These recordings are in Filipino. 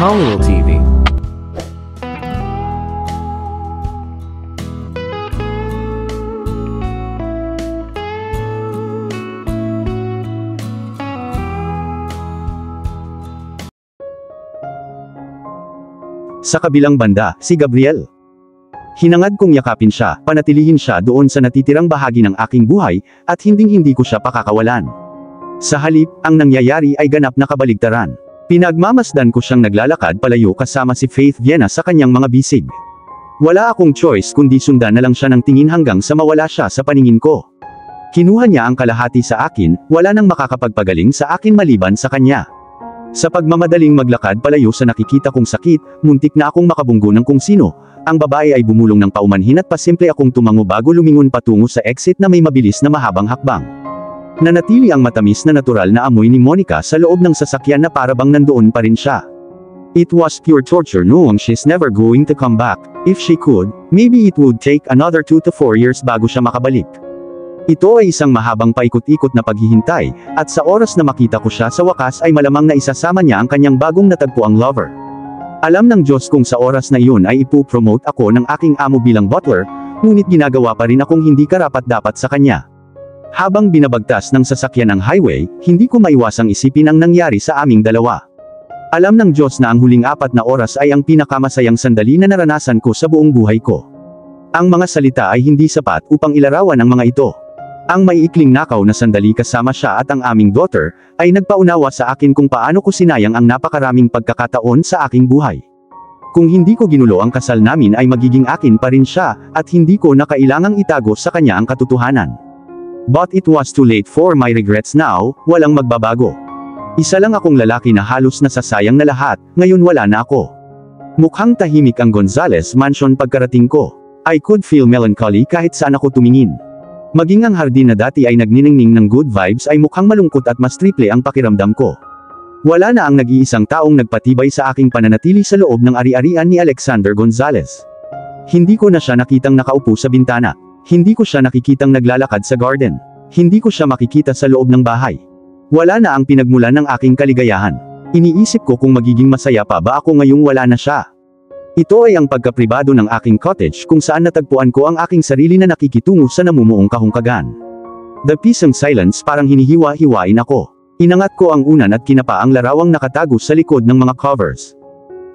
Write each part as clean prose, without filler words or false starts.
Hollywood TV. Sa kabilang banda, si Gabriel. Hinangad kong yakapin siya, panatilihin siya doon sa natitirang bahagi ng aking buhay, at hinding-hindi ko siya pakakawalan. Sa halip, ang nangyayari ay ganap na kabaligtaran. Pinagmamasdan ko siyang naglalakad palayo kasama si Faith Viena sa kanyang mga bisig. Wala akong choice kundi sundan na lang siya ng tingin hanggang sa mawala siya sa paningin ko. Kinuha niya ang kalahati sa akin, wala nang makakapagpagaling sa akin maliban sa kanya. Sa pagmamadaling maglakad palayo sa nakikita kong sakit, muntik na akong makabunggo ng kung sino. Ang babae ay bumulong ng paumanhin at pasimple akong tumango bago lumingon patungo sa exit na may mabilis na mahabang hakbang. Nanatili ang matamis na natural na amoy ni Monica sa loob ng sasakyan na parabang nandoon pa rin siya. It was pure torture knowing she's never going to come back. If she could, maybe it would take another 2 to 4 years bago siya makabalik. Ito ay isang mahabang paikot-ikot na paghihintay, at sa oras na makita ko siya sa wakas ay malamang na isasama niya ang kanyang bagong natagpuang lover. Alam ng Diyos kung sa oras na iyon ay ipopromote ako ng aking amo bilang butler, ngunit ginagawa pa rin akong hindi karapat-dapat sa kanya. Habang binabagtas ng sasakyan ang highway, hindi ko maiwasang isipin ang nangyari sa aming dalawa. Alam ng Diyos na ang huling 4 na oras ay ang pinakamasayang sandali na naranasan ko sa buong buhay ko. Ang mga salita ay hindi sapat upang ilarawan ang mga ito. Ang maiikling nakaw na sandali kasama siya at ang aming daughter, ay nagpaunawa sa akin kung paano ko sinayang ang napakaraming pagkakataon sa aking buhay. Kung hindi ko ginulo ang kasal namin ay magiging akin pa rin siya, at hindi ko na kailangang itago sa kanya ang katotohanan. But it was too late for my regrets now, walang magbabago. Isa lang akong lalaki na halos nasasayang na lahat, ngayon wala na ako. Mukhang tahimik ang Gonzales Mansion pagkarating ko. I could feel melancholy kahit saan ako tumingin. Maging ang hardin na dati ay nagniningning ng good vibes ay mukhang malungkot at mas triple ang pakiramdam ko. Wala na ang nag-iisang taong nagpatibay sa aking pananatili sa loob ng ari-arian ni Alexander Gonzales. Hindi ko na siya nakitang nakaupo sa bintana. Hindi ko siya nakikitang naglalakad sa garden. Hindi ko siya makikita sa loob ng bahay. Wala na ang pinagmulan ng aking kaligayahan. Iniisip ko kung magiging masaya pa ba ako ngayong wala na siya. Ito ay ang pagkapribado ng aking cottage kung saan natagpuan ko ang aking sarili na nakikitungo sa namumuong kahungkagan. The peace and silence parang hinihiwa-hiwain ako. Inangat ko ang unan at kinapa ang larawang nakatago sa likod ng mga covers.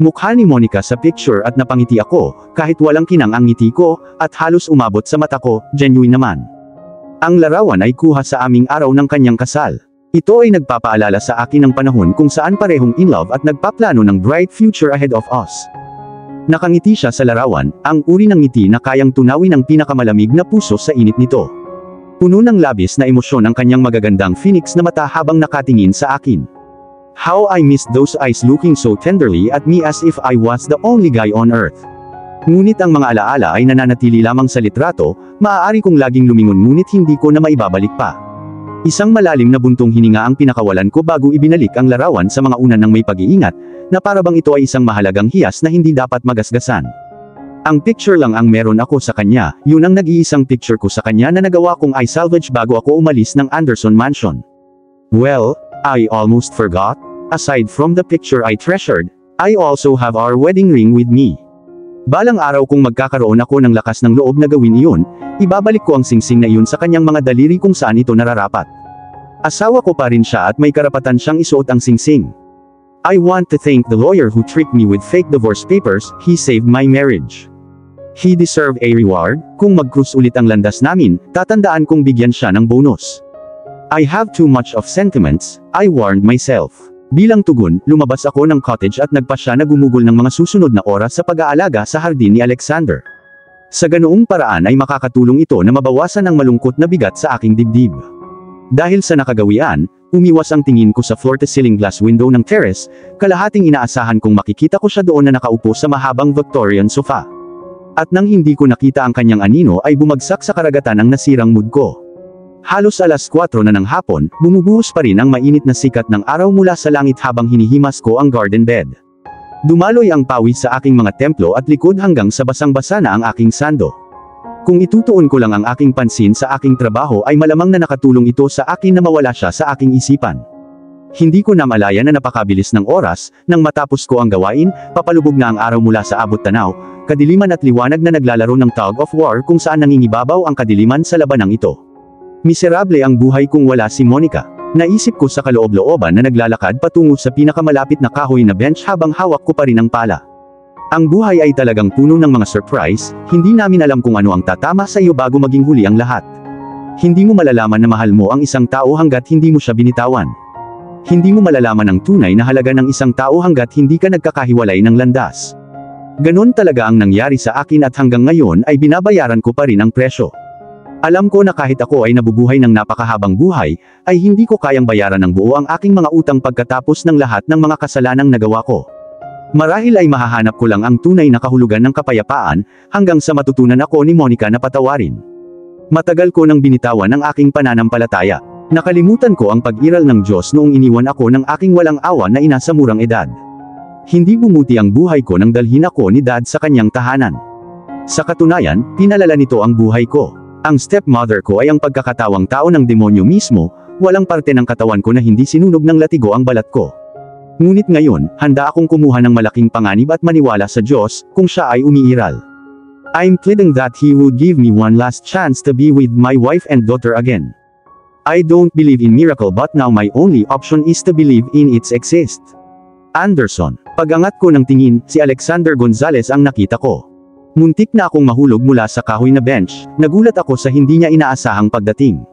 Mukha ni Monica sa picture at napangiti ako, kahit walang kinang ang ngiti ko, at halos umabot sa mata ko, genuine naman. Ang larawan ay kuha sa aming araw ng kanyang kasal. Ito ay nagpapaalala sa akin ng panahon kung saan parehong in love at nagpaplano ng bright future ahead of us. Nakangiti siya sa larawan, ang uri ng ngiti na kayang tunawin ang pinakamalamig na puso sa init nito. Puno ng labis na emosyon ang kanyang magagandang phoenix na mata habang nakatingin sa akin. How I missed those eyes looking so tenderly at me as if I was the only guy on earth. Ngunit ang mga alaala ay nananatili lamang sa litrato, maaari kong laging lumingon ngunit hindi ko na maibabalik pa. Isang malalim na buntong hininga ang pinakawalan ko bago ibinalik ang larawan sa mga unan ng may pag-iingat, na parabang ito ay isang mahalagang hiyas na hindi dapat magasgasan. Ang picture lang ang meron ako sa kanya, yun ang nag-iisang picture ko sa kanya na nagawa kong i-salvage bago ako umalis ng Anderson Mansion. Well, I almost forgot, aside from the picture I treasured, I also have our wedding ring with me. Balang araw kung magkakaroon ako ng lakas ng loob na gawin iyon, ibabalik ko ang singsing na iyon sa kanyang mga daliri kung saan ito nararapat. Asawa ko pa rin siya at may karapatan siyang isuot ang singsing. I want to thank the lawyer who tricked me with fake divorce papers, he saved my marriage. He deserved a reward, kung mag-cruise ulit ang landas namin, tatandaan kong bigyan siya ng bonus. I have too much of sentiments, I warned myself. Bilang tugon, lumabas ako ng cottage at nagpa siya na gumugol ng mga susunod na oras sa pag-aalaga sa hardin ni Alexander. Sa ganoong paraan ay makakatulong ito na mabawasan ang malungkot na bigat sa aking dibdib. Dahil sa nakagawian, umiwas ang tingin ko sa floor-to-ceiling glass window ng terrace, kalahating inaasahan kong makikita ko siya doon na nakaupo sa mahabang Victorian sofa. At nang hindi ko nakita ang kanyang anino ay bumagsak sa karagatan ang nasirang mood ko. Halos alas 4 na ng hapon, bumubuhos pa rin ang mainit na sikat ng araw mula sa langit habang hinihimas ko ang garden bed. Dumaloy ang pawis sa aking mga templo at likod hanggang sa basang-basa na ang aking sando. Kung itutuon ko lang ang aking pansin sa aking trabaho ay malamang na nakatulong ito sa akin na mawala siya sa aking isipan. Hindi ko namalaya na napakabilis ng oras, nang matapos ko ang gawain, papalubog na ang araw mula sa abot tanaw, kadiliman at liwanag na naglalaro ng tug of war kung saan nangingibabaw ang kadiliman sa labanang ito. Miserable ang buhay kung wala si Monica. Naisip ko sa kaloob-looban na naglalakad patungo sa pinakamalapit na kahoy na bench habang hawak ko pa rin ang pala. Ang buhay ay talagang puno ng mga surprise, hindi namin alam kung ano ang tatama sa iyo bago maging huli ang lahat. Hindi mo malalaman na mahal mo ang isang tao hanggat hindi mo siya binitawan. Hindi mo malalaman ang tunay na halaga ng isang tao hanggat hindi ka nagkakahiwalay ng landas. Ganon talaga ang nangyari sa akin at hanggang ngayon ay binabayaran ko pa rin ang presyo. Alam ko na kahit ako ay nabubuhay ng napakahabang buhay, ay hindi ko kayang bayaran ng buo ang aking mga utang pagkatapos ng lahat ng mga kasalanang nagawa ko. Marahil ay mahahanap ko lang ang tunay na kahulugan ng kapayapaan, hanggang sa matutunan ako ni Monica na patawarin. Matagal ko nang binitawan ang aking pananampalataya. Nakalimutan ko ang pag-iral ng Diyos noong iniwan ako ng aking walang awa na ina sa murang edad. Hindi bumuti ang buhay ko nang dalhin ako ni Dad sa kanyang tahanan. Sa katunayan, pinalala nito ang buhay ko. Ang stepmother ko ay ang pagkakatawang tao ng demonyo mismo, walang parte ng katawan ko na hindi sinunog ng latigo ang balat ko. Ngunit ngayon, handa akong kumuha ng malaking panganib at maniwala sa Diyos, kung siya ay umiiral. I'm pleading that He would give me one last chance to be with my wife and daughter again. I don't believe in miracle but now my only option is to believe in its exist. Anderson. Pag-angat ko ng tingin, si Alexander Gonzalez ang nakita ko. Muntik na akong mahulog mula sa kahoy na bench, nagulat ako sa hindi niya inaasahang pagdating.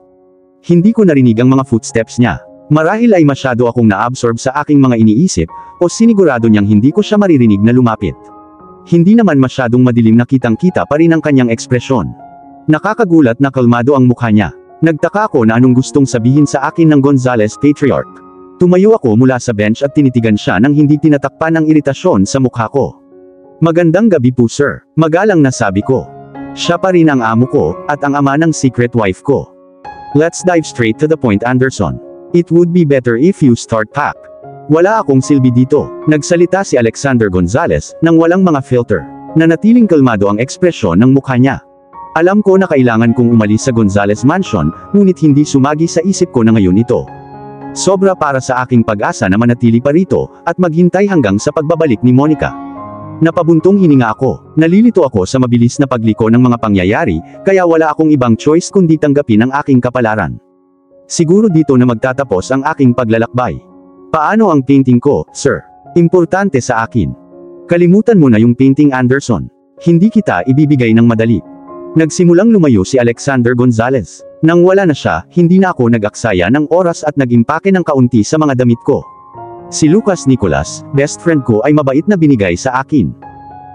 Hindi ko narinig ang mga footsteps niya. Marahil ay masyado akong na-absorb sa aking mga iniisip, o sinigurado niyang hindi ko siya maririnig na lumapit. Hindi naman masyadong madilim na kitang-kita pa rin ang kanyang ekspresyon. Nakakagulat na kalmado ang mukha niya. Nagtaka ako na anong gustong sabihin sa akin ng Gonzalez Patriarch. Tumayo ako mula sa bench at tinitigan siya nang hindi tinatakpan ang iritasyon sa mukha ko. Magandang gabi po sir, magalang na sabi ko. Siya pa rin ang amo ko, at ang ama ng secret wife ko. Let's dive straight to the point Anderson. It would be better if you start pack. Wala akong silbi dito, nagsalita si Alexander Gonzalez, nang walang mga filter. Nanatiling kalmado ang ekspresyon ng mukha niya. Alam ko na kailangan kong umalis sa Gonzalez Mansion, ngunit hindi sumagi sa isip ko na ngayon ito. Sobra para sa aking pag-asa na manatili pa rito, at maghintay hanggang sa pagbabalik ni Monica. Napabuntong hininga ako, nalilito ako sa mabilis na pagliko ng mga pangyayari, kaya wala akong ibang choice kundi tanggapin ang aking kapalaran. Siguro dito na magtatapos ang aking paglalakbay. Paano ang painting ko, sir? Importante sa akin. Kalimutan mo na yung painting Anderson. Hindi kita ibibigay ng madali. Nagsimulang lumayo si Alexander Gonzalez. Nang wala na siya, hindi na ako nag-aksaya ng oras at nag-impake ng kaunti sa mga damit ko. Si Lucas Nicolas, best friend ko ay mabait na binigay sa akin.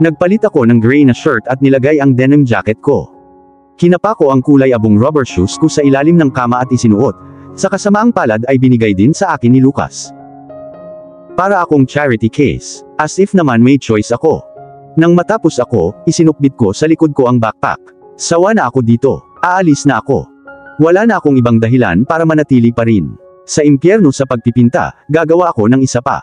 Nagpalit ako ng gray na shirt at nilagay ang denim jacket ko. Kinapa ko ang kulay abong rubber shoes ko sa ilalim ng kama at isinuot. Sa kasamaang palad ay binigay din sa akin ni Lucas. Para akong charity case. As if naman may choice ako. Nang matapos ako, isinukbit ko sa likod ko ang backpack. Sawa na ako dito. Aalis na ako. Wala na akong ibang dahilan para manatili pa rin. Sa impyerno sa pagpipinta, gagawa ako ng isa pa.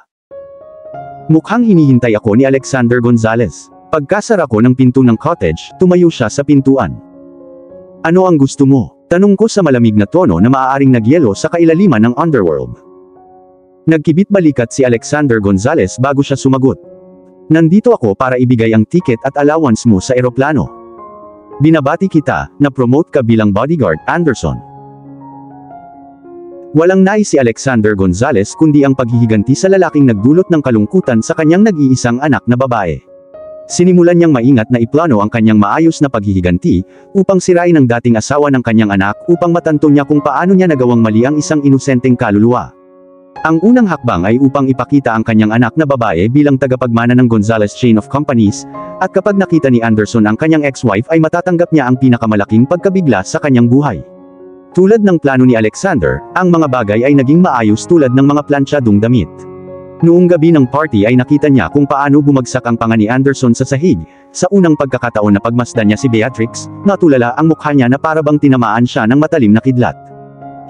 Mukhang hinihintay ako ni Alexander Gonzalez. Pagkasara ko ng pinto ng cottage, tumayo siya sa pintuan. Ano ang gusto mo? Tanong ko sa malamig na tono na maaaring nagyelo sa kailaliman ng underworld. Nagkibit balikat si Alexander Gonzalez bago siya sumagot. Nandito ako para ibigay ang ticket at allowance mo sa eroplano. Binabati kita, na-promote ka bilang bodyguard, Anderson. Walang nais si Alexander Gonzalez kundi ang paghihiganti sa lalaking nagdulot ng kalungkutan sa kanyang nag-iisang anak na babae. Sinimulan niyang maingat na iplano ang kanyang maayos na paghihiganti, upang sirain ang dating asawa ng kanyang anak upang matanto niya kung paano niya nagawang mali ang isang inosenteng kaluluwa. Ang unang hakbang ay upang ipakita ang kanyang anak na babae bilang tagapagmana ng Gonzalez Chain of Companies, at kapag nakita ni Anderson ang kanyang ex-wife ay matatanggap niya ang pinakamalaking pagkabigla sa kanyang buhay. Tulad ng plano ni Alexander, ang mga bagay ay naging maayos tulad ng mga planchadong damit. Noong gabi ng party ay nakita niya kung paano bumagsak ang panga ni Anderson sa sahig. Sa unang pagkakataon na pagmasdan niya si Beatrix, natulala ang mukha niya na parabang tinamaan siya ng matalim na kidlat.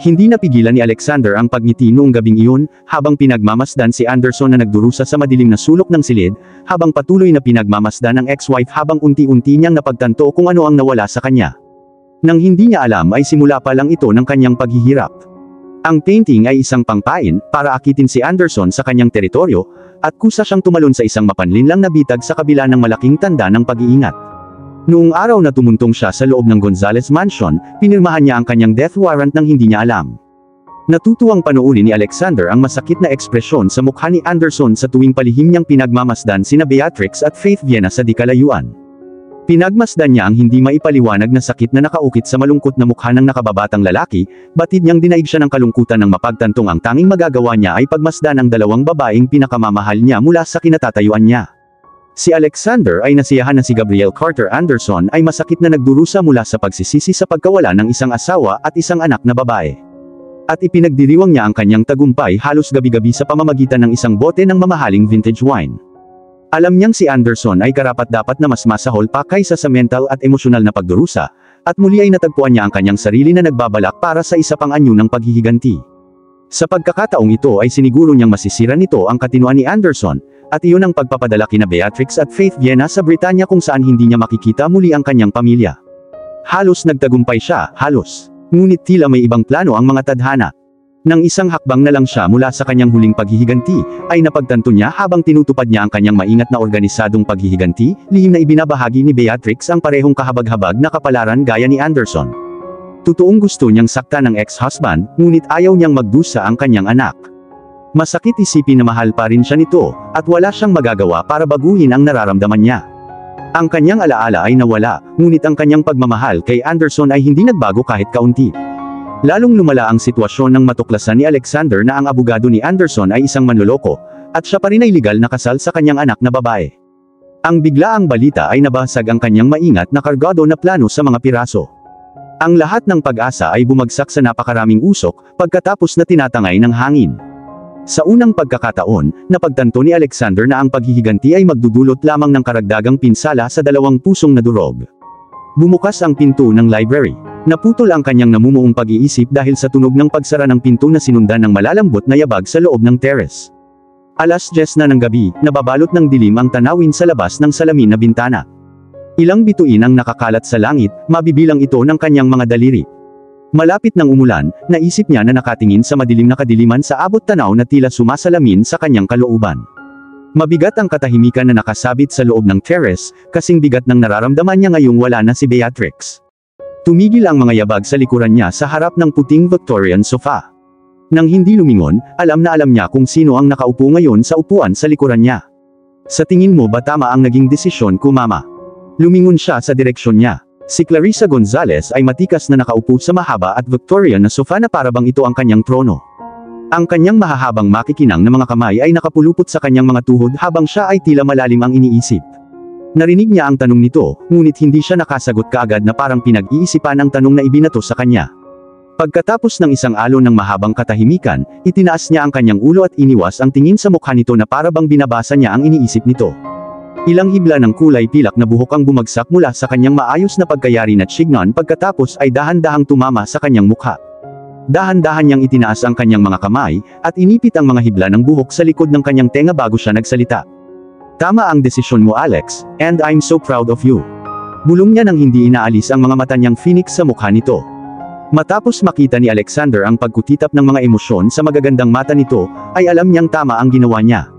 Hindi napigilan ni Alexander ang pagngiti noong gabing iyon, habang pinagmamasdan si Anderson na nagdurusa sa madilim na sulok ng silid, habang patuloy na pinagmamasdan ang ex-wife habang unti-unti niyang napagtanto kung ano ang nawala sa kanya. Nang hindi niya alam ay simula pa lang ito ng kanyang paghihirap. Ang painting ay isang pangpain para akitin si Anderson sa kanyang teritoryo, at kusa siyang tumalon sa isang mapanlinlang na bitag sa kabila ng malaking tanda ng pag-iingat. Noong araw na tumuntong siya sa loob ng Gonzales Mansion, pinirmahan niya ang kanyang death warrant nang hindi niya alam. Natutuwang panoorin ni Alexander ang masakit na ekspresyon sa mukha ni Anderson sa tuwing palihim niyang pinagmamasdan sina Beatrix at Faith Viena sa di kalayuan. Pinagmasdan niya ang hindi maipaliwanag na sakit na nakaukit sa malungkot na mukha ng nakababatang lalaki, batid niyang dinaig siya ng kalungkutan ng mapagtantong ang tanging magagawa niya ay pagmasdan ang dalawang babaeng pinakamamahal niya mula sa kinatatayuan niya. Si Alexander ay nasiyahan na si Gabrielle Carter Anderson ay masakit na nagdurusa mula sa pagsisisi sa pagkawala ng isang asawa at isang anak na babae. At ipinagdiriwang niya ang kanyang tagumpay halos gabi-gabi sa pamamagitan ng isang bote ng mamahaling vintage wine. Alam niyang si Anderson ay karapat-dapat na mas masahol pa kaysa sa mental at emosyonal na pagdurusa, at muli ay natagpuan niya ang kanyang sarili na nagbabalak para sa isa pang anyo ng paghihiganti. Sa pagkakataong ito ay siniguro niyang masisira nito ang katinoan ni Anderson, at iyon ang pagpapadala kina Beatrix at Faith Viena sa Britanya kung saan hindi niya makikita muli ang kanyang pamilya. Halos nagtagumpay siya, halos. Ngunit tila may ibang plano ang mga tadhana. Nang isang hakbang na lang siya mula sa kanyang huling paghihiganti, ay napagtanto niya habang tinutupad niya ang kanyang maingat na organisadong paghihiganti, lihim na ibinabahagi ni Beatrix ang parehong kahabag-habag na kapalaran gaya ni Anderson. Totoong gusto niyang sakta ng ex-husband, ngunit ayaw niyang magdusa ang kanyang anak. Masakit isipin na mahal pa rin siya nito, at wala siyang magagawa para baguhin ang nararamdaman niya. Ang kanyang alaala ay nawala, ngunit ang kanyang pagmamahal kay Anderson ay hindi nagbago kahit kaunti. Lalong lumala ang sitwasyon nang matuklasan ni Alexander na ang abogado ni Anderson ay isang manloloko, at siya pa rin ay legal na kasal sa kanyang anak na babae. Ang biglaang balita ay nabasag ang kanyang maingat na kargado na plano sa mga piraso. Ang lahat ng pag-asa ay bumagsak sa napakaraming usok, pagkatapos na tinatangay ng hangin. Sa unang pagkakataon, napagtanto ni Alexander na ang paghihiganti ay magdudulot lamang ng karagdagang pinsala sa dalawang pusong nadurog. Bumukas ang pinto ng library. Naputol ang kanyang namumuong pag-iisip dahil sa tunog ng pagsara ng pinto na sinundan ng malalambot na yabag sa loob ng terrace. 10:00 na ng gabi, nababalot ng dilim ang tanawin sa labas ng salamin na bintana. Ilang bituin ang nakakalat sa langit, mabibilang ito ng kanyang mga daliri. Malapit nang umulan, naisip niya na nakatingin sa madilim na kadiliman sa abot tanaw na tila sumasalamin sa kanyang kalooban. Mabigat ang katahimikan na nakasabit sa loob ng terrace, kasing bigat ng nararamdaman niya ngayong wala na si Beatrix. Tumigil ang mga yabag sa likuran niya sa harap ng puting Victorian sofa. Nang hindi lumingon, alam na alam niya kung sino ang nakaupo ngayon sa upuan sa likuran niya. Sa tingin mo ba tama ang naging desisyon ko, Mama? Lumingon siya sa direksyon niya. Si Clarissa Gonzales ay matikas na nakaupo sa mahaba at Victorian na sofa na parabang ito ang kanyang trono. Ang kanyang mahahabang makikinang na mga kamay ay nakapulupot sa kanyang mga tuhod habang siya ay tila malalim ang iniisip. Narinig niya ang tanong nito, ngunit hindi siya nakasagot kaagad na parang pinag-iisipan ang tanong na ibinato sa kanya. Pagkatapos ng isang alon ng mahabang katahimikan, itinaas niya ang kanyang ulo at iniwas ang tingin sa mukha nito na parabang binabasa niya ang iniisip nito. Ilang hibla ng kulay pilak na buhok ang bumagsak mula sa kanyang maayos na pagkayari na chignon pagkatapos ay dahan-dahang tumama sa kanyang mukha. Dahan-dahan niyang itinaas ang kanyang mga kamay, at inipit ang mga hibla ng buhok sa likod ng kanyang tenga bago siya nagsalita. Tama ang desisyon mo, Alex, and I'm so proud of you. Bulong niya nang hindi inaalis ang mga mata niyang phoenix sa mukha nito. Matapos makita ni Alexander ang pagkutitap ng mga emosyon sa magagandang mata nito, ay alam niyang tama ang ginawa niya.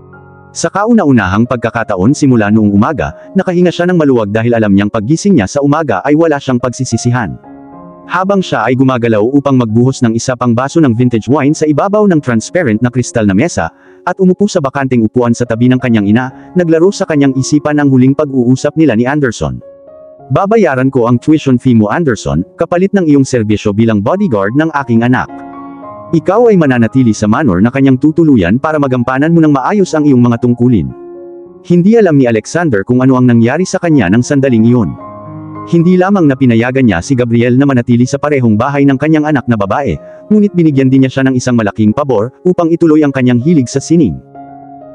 Sa kauna-unahang pagkakataon simula noong umaga, nakahinga siya ng maluwag dahil alam niyang paggising niya sa umaga ay wala siyang pagsisisihan. Habang siya ay gumagalaw upang magbuhos ng isa pang baso ng vintage wine sa ibabaw ng transparent na kristal na mesa, at umupo sa bakanteng upuan sa tabi ng kanyang ina, naglaro sa kanyang isipan ang huling pag-uusap nila ni Anderson. Babayaran ko ang tuition fee mo, Anderson, kapalit ng iyong serbisyo bilang bodyguard ng aking anak. Ikaw ay mananatili sa manor na kanyang tutuluyan para magampanan mo ng maayos ang iyong mga tungkulin. Hindi alam ni Alexander kung ano ang nangyari sa kanya ng sandaling iyon. Hindi lamang na pinayagan niya si Gabrielle na manatili sa parehong bahay ng kanyang anak na babae, ngunit binigyan din niya siya ng isang malaking pabor, upang ituloy ang kanyang hilig sa sining.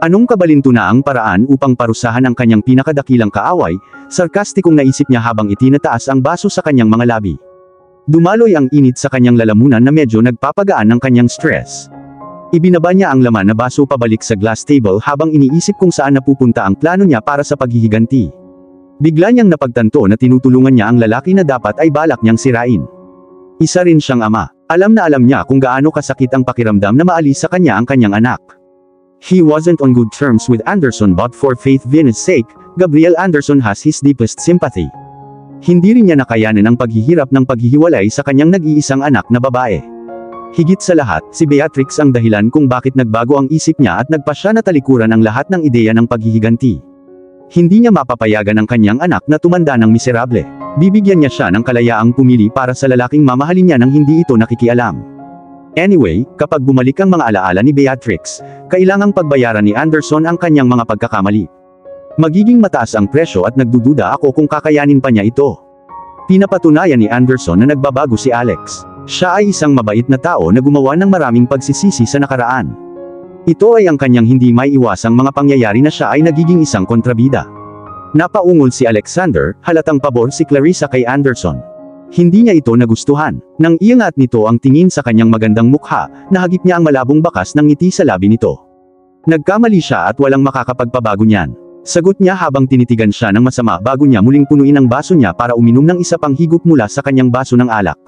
Anong kabalintunaang paraan upang parusahan ang kanyang pinakadakilang kaaway, sarkastikong naisip niya habang itinataas ang baso sa kanyang mga labi. Dumaloy ang init sa kanyang lalamunan na medyo nagpapagaan ng kanyang stress. Ibinaba niya ang laman na baso pabalik sa glass table habang iniisip kung saan napupunta ang plano niya para sa paghihiganti. Bigla niyang napagtanto na tinutulungan niya ang lalaki na dapat ay balak niyang sirain. Isa rin siyang ama. Alam na alam niya kung gaano kasakit ang pakiramdam na maalis sa kanya ang kanyang anak. He wasn't on good terms with Anderson, but for Faith Venus' sake, Gabriel Anderson has his deepest sympathy. Hindi rin niya nakayanan ang paghihirap ng paghihiwalay sa kanyang nag-iisang anak na babae. Higit sa lahat, si Beatrix ang dahilan kung bakit nagbago ang isip niya at nagpasya na talikuran ang lahat ng ideya ng paghihiganti. Hindi niya mapapayagan ang kanyang anak na tumanda ng miserable. Bibigyan niya siya ng kalayaang pumili para sa lalaking mamahalin niya nang hindi ito nakikialam. Anyway, kapag bumalik ang mga alaala ni Beatrix, kailangang pagbayaran ni Anderson ang kanyang mga pagkakamali. Magiging mataas ang presyo at nagdududa ako kung kakayanin pa niya ito. Pinapatunayan ni Anderson na nagbabago si Alex. Siya ay isang mabait na tao na gumawa ng maraming pagsisisi sa nakaraan. Ito ay ang kanyang hindi maiiwasang mga pangyayari na siya ay nagiging isang kontrabida. Napaungol si Alexander, halatang pabor si Clarissa kay Anderson. Hindi niya ito nagustuhan. Nang iangat nito ang tingin sa kanyang magandang mukha, nahagip niya ang malabong bakas ng ngiti sa labi nito. Nagkamali siya at walang makakapagpabago niyan. Sagot niya habang tinitigan siya ng masama bago niya muling punuin ang baso niya para uminom ng isa pang higop mula sa kanyang baso ng alak.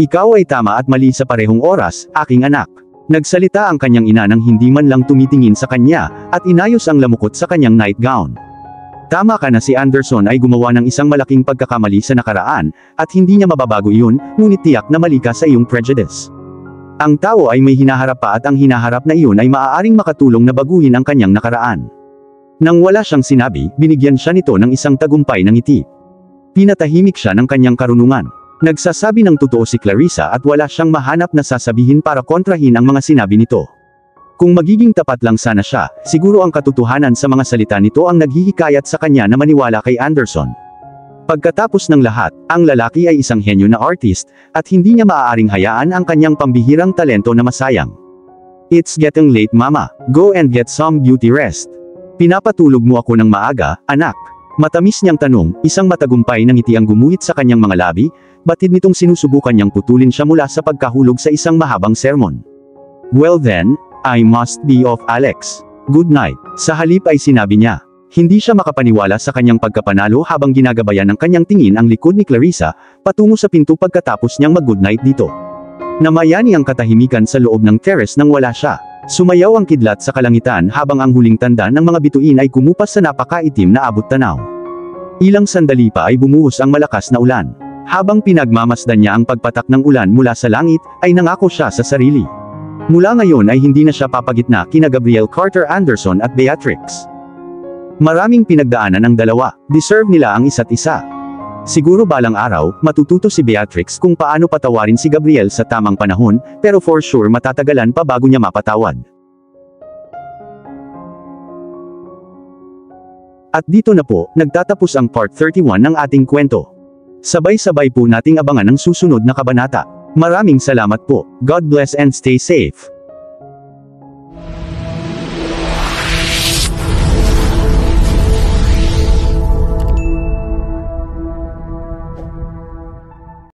Ikaw ay tama at mali sa parehong oras, aking anak. Nagsalita ang kanyang ina nang hindi man lang tumitingin sa kanya, at inayos ang lamukot sa kanyang nightgown. Tama ka na, si Anderson ay gumawa ng isang malaking pagkakamali sa nakaraan, at hindi niya mababago iyon, ngunit tiyak na mali ka sa iyong prejudice. Ang tao ay may hinaharap pa at ang hinaharap na iyon ay maaaring makatulong na baguhin ang kanyang nakaraan. Nang wala siyang sinabi, binigyan siya nito ng isang tagumpay ng ngiti. Pinatahimik siya ng kanyang karunungan. Nagsasabi ng totoo si Clarissa at wala siyang mahanap na sasabihin para kontrahin ang mga sinabi nito. Kung magiging tapat lang sana siya, siguro ang katotohanan sa mga salita nito ang naghihikayat sa kanya na maniwala kay Anderson. Pagkatapos ng lahat, ang lalaki ay isang henyo na artist, at hindi niya maaaring hayaan ang kanyang pambihirang talento na masayang. It's getting late, mama. Go and get some beauty rest. Pinapatulog mo ako ng maaga, anak. Matamis niyang tanong, isang matagumpay na ngiti ang gumuhit sa kanyang mga labi, batid nitong sinusubukan niyang putulin siya mula sa pagkahulog sa isang mahabang sermon. Well then, I must be off, Alex. Good night. Sa halip ay sinabi niya. Hindi siya makapaniwala sa kanyang pagkapanalo habang ginagabayan ng kanyang tingin ang likod ni Clarissa, patungo sa pinto pagkatapos niyang mag-good night dito. Namayani ang katahimikan sa loob ng terrace nang wala siya. Sumayaw ang kidlat sa kalangitan habang ang huling tanda ng mga bituin ay kumupas sa napakaitim na abot-tanaw. Ilang sandali pa ay bumuhos ang malakas na ulan. Habang pinagmamasdan niya ang pagpatak ng ulan mula sa langit, ay nangako siya sa sarili. Mula ngayon ay hindi na siya papagitna kina Gabriel Carter Anderson at Beatrix. Maraming pinagdaanan ang dalawa, deserve nila ang isa't isa. Siguro balang araw, matututo si Beatrix kung paano patawarin si Gabriel sa tamang panahon, pero for sure matatagalan pa bago niya mapatawad. At dito na po, nagtatapos ang part 31 ng ating kwento. Sabay-sabay po nating abangan ang susunod na kabanata. Maraming salamat po. God bless and stay safe.